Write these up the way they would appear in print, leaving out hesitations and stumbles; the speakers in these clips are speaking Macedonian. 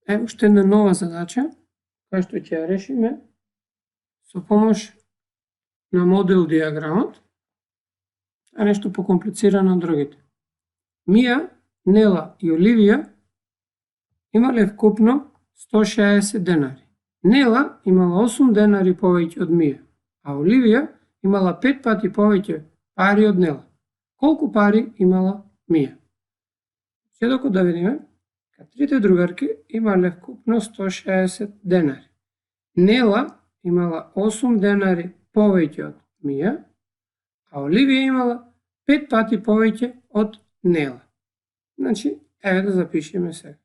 Ево уште една нова задача, која што ќе ја решиме со помош на модел диаграмот, а нешто покомплицирано од другите. Мија, Нела и Оливија имале вкупно 160 денари. Нела имала 8 денари повеќе од Мија, а Оливија имала 5 пати повеќе пари од Нела. Колку пари имала Мија? Седоко да видиме, трите другарки имале вкупно 160 денари. Нела имала 8 денари повеќе од Мија, а Оливија имала 5 пати повеќе од Нела. Значи, еве да запишеме сега.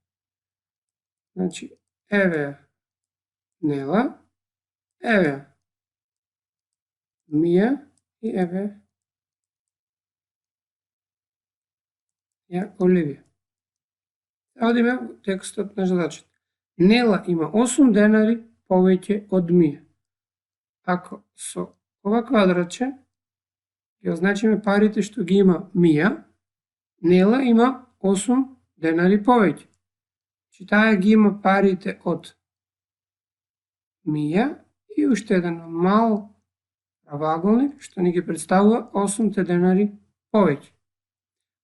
Значи, еве Нела, еве Мија и еве Оливија. Одиме во текстот на задачата. Нела има 8 денари повеќе од Мија. Ако со ова квадратче ги означиме парите што ги има Мија, Нела има 8 денари повеќе. Че таа ги има парите од Мија и уште еден мал правоаголник што ни ги представува 8 денари повеќе.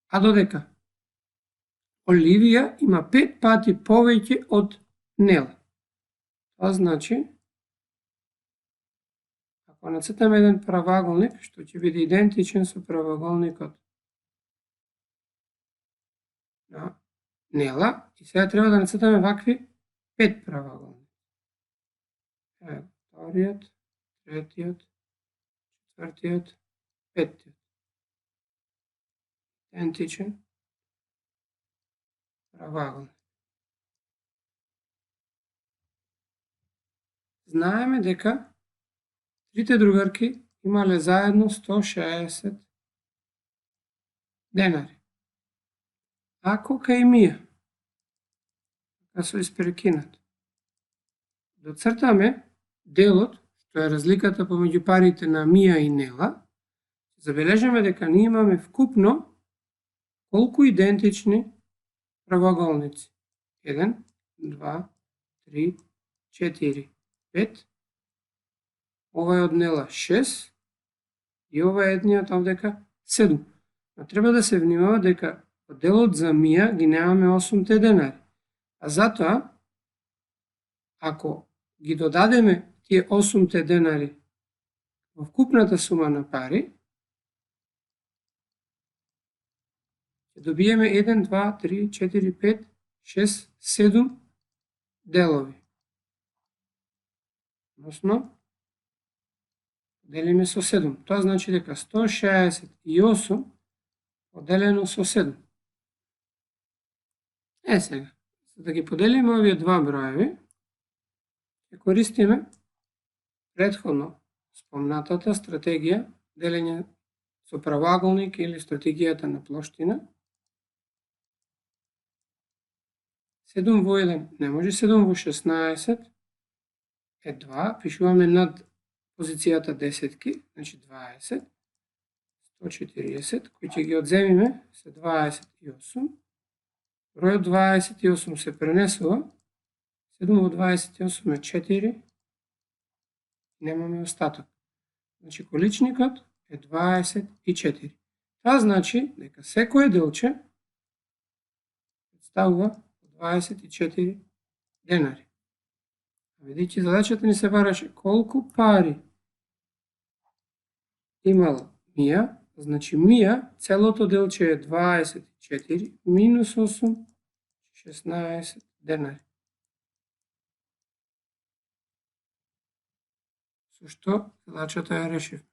А додека Оливија има 5 пати повеќе од Нела. Тоа значи, ако нацртаме еден правоаголник што ќе биде идентичен со правоаголникот на Нела, и сега треба да нацртаме вакви 5 правоаголници. Еве, вториот, третиот, четвртиот, петтиот. Идентичен правоаголник. Знаеме дека трите другарки имале заедно 160 денари. Ако кај Мија, да се испрекинат, доцртаме делот, што е разликата помеѓу парите на Мија и Нела, забележаме дека ние имаме вкупно колку идентични правоаголници. 1, 2, 3, 4, 5. Ова е од Нела 6 и ова е едниот овдека 7. Но треба да се внимава дека од делот за Мија ги немаме 8 денари. А затоа, ако ги додадеме тие 8 денари во вкупната сума на пари, ќе добиеме 1, 2, 3, 4, 5, 6, 7 делови. Односно, делиме со 7. Тоа значи дека 168 поделено со 7. Сега, за да ги поделиме овие два броеви, ќе користиме претходно спомнатата стратегија делење со правоаголник или стратегијата на плоштина. 7 во 1 не може, 7 во 16 е 2, пишуваме над позицијата десетки, значи 20, 140, кои ќе ги одземиме се 28, бројот 28 се пренесува, 7 во 28 е 4, немаме остаток. Значи количникот е 24. Тоа значи дека секое делче представува 24 денари. Видите, задачата ни се бараше колку пари имала Мија, значи Мија, целото делче е 24 минус 8, 16 денари. Со што задачата ја решив.